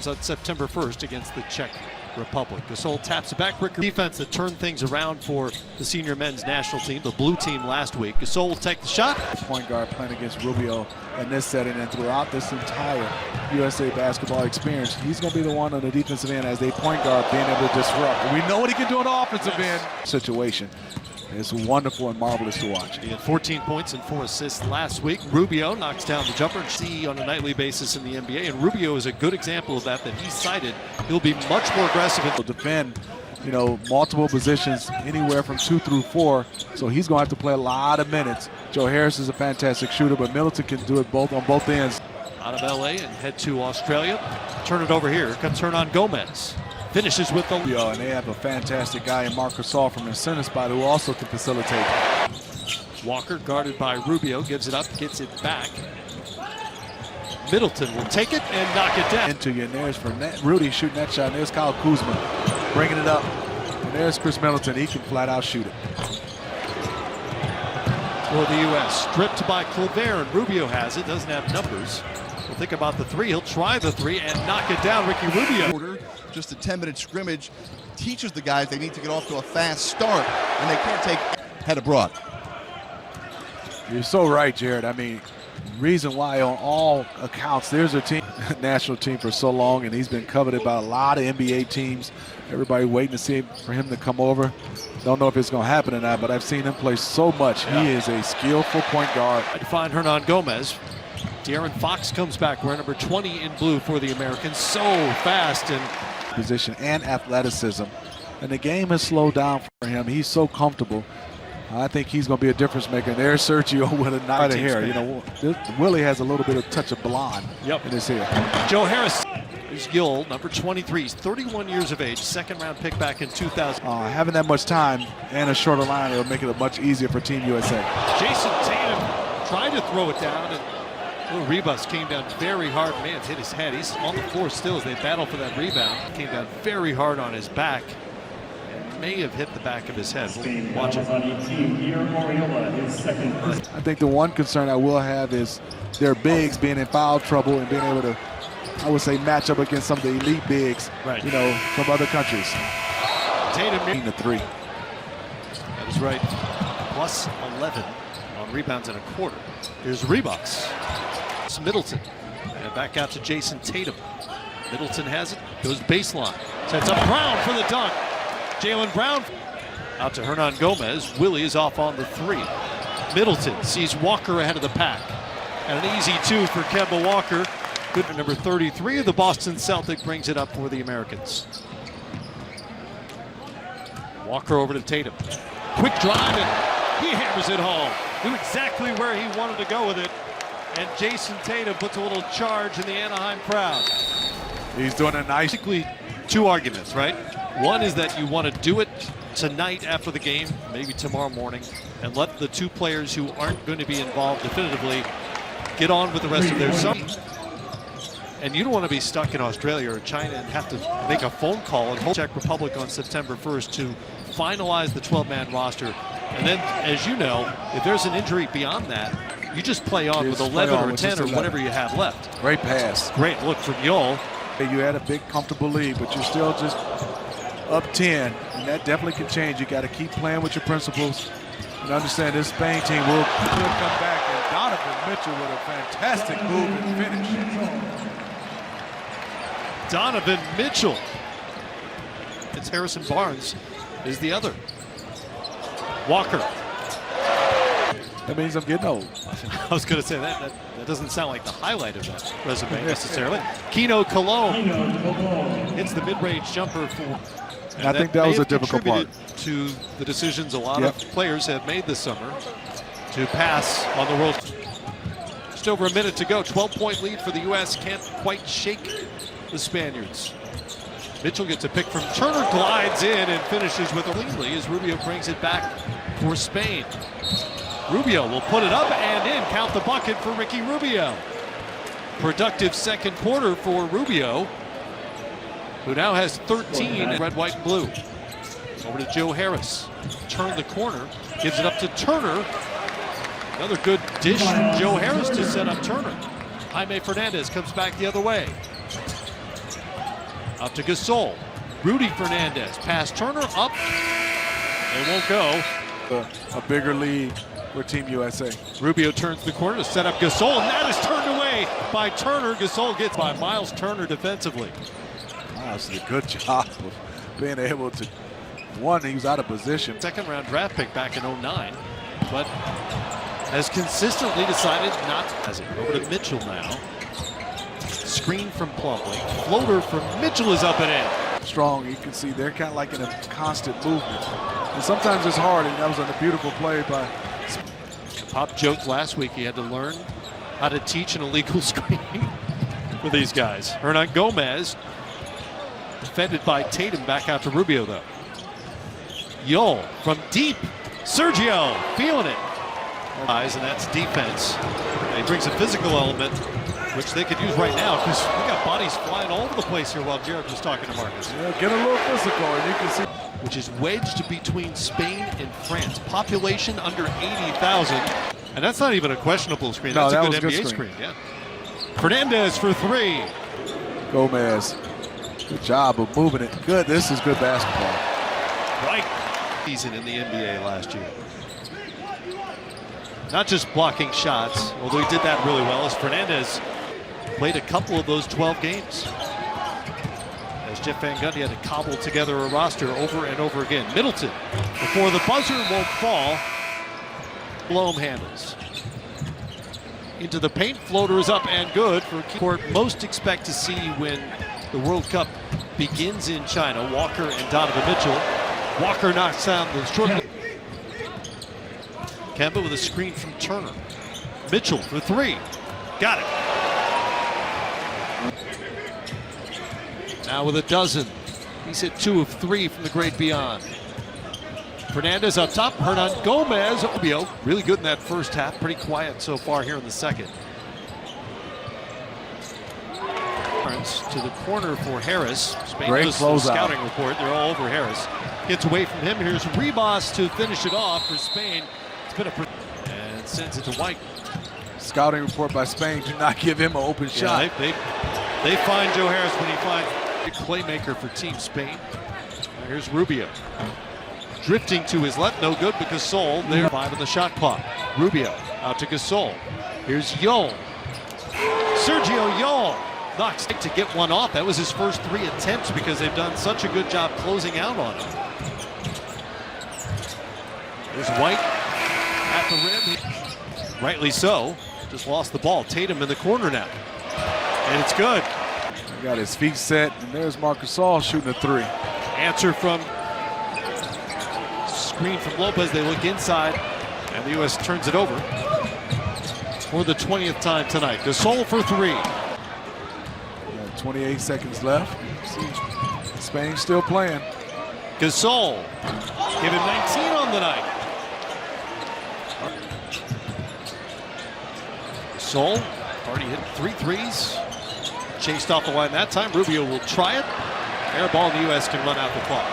games on September 1st against the Czech Republic. Gasol taps it back. Defense that turned things around for the senior men's national team, the blue team last week. Gasol will take the shot. Point guard playing against Rubio in this setting and throughout this entire USA basketball experience. He's going to be the one on the defensive end as a point guard being able to disrupt. We know what he can do on the offensive end situation. It's wonderful and marvelous to watch. He had 14 points and 4 assists last week. Rubio knocks down the jumper and see on a nightly basis in the NBA. And Rubio is a good example of that he cited. He'll be much more aggressive. He'll defend, multiple positions anywhere from 2 through 4. So he's going to have to play a lot of minutes. Joe Harris is a fantastic shooter, but Middleton can do it on both ends. Out of LA and head to Australia. Turn it over here. Comes Hernan Gomez. Finishes with the... And they have a fantastic guy in Marc Gasol from the center spot who also can facilitate. Walker guarded by Rubio, gives it up, gets it back. Middleton will take it and knock it down. Into you, and there's for Rudy shooting that shot, and there's Kyle Kuzma bringing it up. And there's Khris Middleton, he can flat out shoot it. For the U.S., stripped by Clever, and Rubio has it, doesn't have numbers. We'll think about the three, he'll try the three and knock it down, Ricky Rubio. Just a 10-minute scrimmage teaches the guys they need to get off to a fast start, and they can't take head abroad. You're so right, Jared. I mean, reason why on all accounts there's a team, national team for so long, and he's been coveted by a lot of NBA teams. Everybody waiting to see for him to come over. Don't know if it's going to happen or not, but I've seen him play so much. Yeah. He is a skillful point guard. I find Hernan Gomez. De'Aaron Fox comes back wearing number 20 in blue for the Americans. So fast and position and athleticism, and the game has slowed down for him. He's so comfortable. I think he's going to be a difference maker. And there's Sergio with a knot of hair. Willie has a little bit of touch of blonde in his hair. Joe Harris is Gill, number 23. He's 31 years of age, second-round pick back in 2000. Having that much time and a shorter line, it'll make it much easier for Team USA. Jason Tatum tried to throw it down, and little Rebus came down very hard. Man's hit his head. He's on the floor still as they battle for that rebound. Came down very hard on his back and may have hit the back of his head. We'll watch it. I think the one concern I will have is their bigs being in foul trouble and being able to, I would say, match up against some of the elite bigs, from other countries. Tatum the three. That is right. Plus 11 on rebounds and a quarter. Here's Rebus. Middleton, and back out to Jason Tatum. Middleton has it, goes baseline, sets up Brown for the dunk. Jaylen Brown out to Hernan Gomez. Willie is off on the three. Middleton sees Walker ahead of the pack, and an easy two for Kemba Walker. Good for number 33 of the Boston Celtic, brings it up for the Americans. Walker over to Tatum. Quick drive, and he hammers it home. Knew exactly where he wanted to go with it. And Jason Tatum puts a little charge in the Anaheim crowd. He's doing a nice... Basically, two arguments, right? One is that you want to do it tonight after the game, maybe tomorrow morning, and let the two players who aren't going to be involved definitively get on with the rest of their summer. And you don't want to be stuck in Australia or China and have to make a phone call and hold Czech Republic on September 1st to finalize the 12-man roster. And then, as you know, if there's an injury beyond that, you just play on with 11 or 10 or whatever you have left. Great pass. Great look from Yol. You had a big, comfortable lead, but you're still just up 10, and that definitely can change. You got to keep playing with your principles and understand this Spain team will come back. And Donovan Mitchell with a fantastic move and finish. Donovan Mitchell. It's Harrison Barnes is the other. Walker. That means I'm getting old. I was going to say that doesn't sound like the highlight of that resume necessarily. Keno Cologne hits the mid-range jumper for. I think that was a difficult part. To the decisions a lot of players have made this summer to pass on the world. Just over a minute to go. 12-point lead for the U.S. Can't quite shake the Spaniards. Mitchell gets a pick from Turner, glides in and finishes with a cleanly as Rubio brings it back for Spain. Rubio will put it up and in. Count the bucket for Ricky Rubio. Productive second quarter for Rubio, who now has 13 red, white, and blue. Over to Joe Harris. Turn the corner. Gives it up to Turner. Another good dish from Joe Harris to set up Turner. Jaime Fernandez comes back the other way. Out to Gasol. Rudy Fernandez. Pass Turner up. It won't go. A bigger lead for Team USA. Rubio turns the corner to set up Gasol, and that is turned away by Turner. Gasol gets by Miles Turner defensively. Miles did a good job of being able to, one, he was out of position. Second round draft pick back in 09, but has consistently decided not to. Has it over to Mitchell now. Screen from Plumlee. Floater from Mitchell is up and in. Strong, you can see they're kind of like in a constant movement. And sometimes it's hard, and that was a beautiful play by. Pop joked last week he had to learn how to teach an illegal screen for these guys. Hernan Gomez defended by Tatum, back out to Rubio though. Yol from deep. Sergio feeling it. And that's defense. And he brings a physical element, which they could use right now because we got bodies flying all over the place here while Jared was talking to Marcus. Yeah, get a little physical, and you can see. Which is wedged between Spain and France. Population under 80,000. And that's not even a questionable screen. No, that's that a good was NBA screen. Yeah. Fernandez for three. Gomez, good job of moving it. Good, this is good basketball. Right. Season in the NBA last year. Not just blocking shots, although he did that really well, as Fernandez played a couple of those 12 games. As Jeff Van Gundy had to cobble together a roster over and over again. Middleton, before the buzzer won't fall, Blome handles. Into the paint, floater is up and good for court. Most expect to see when the World Cup begins in China. Walker and Donovan Mitchell. Walker knocks down the short. Kemba with a screen from Turner. Mitchell for three. Got it. Now with a dozen. He's hit 2 of 3 from the great beyond. Fernandez up top. Hernan Gomez. Rubio really good in that first half. Pretty quiet so far here in the second. To the corner for Harris. Spain Great does the closeout. scouting report. They're all over Harris. Gets away from him. Here's Ribas to finish it off for Spain. It's been and sends it to White. Scouting report by Spain. Do not give him an open shot. They find Joe Harris when he finds a playmaker for Team Spain. Here's Rubio. Drifting to his left, no good because Gasol there. 5 in the shot clock. Rubio out to Gasol. Here's Yol. Sergio Yol knocks to get one off. That was his first 3 attempts because they've done such a good job closing out on him. There's White at the rim. Rightly so. Just lost the ball. Tatum in the corner now. And it's good. He got his feet set, and there's Marc Gasol shooting a 3. Answer from screen from Lopez. They look inside, and the U.S. turns it over for the 20th time tonight. Gasol for 3. 28 seconds left. See, Spain still playing. Gasol giving 19 on the night. Gasol already hit 3 threes. Chased off the line that time. Rubio will try it. Air ball, and the U.S. can run out the clock.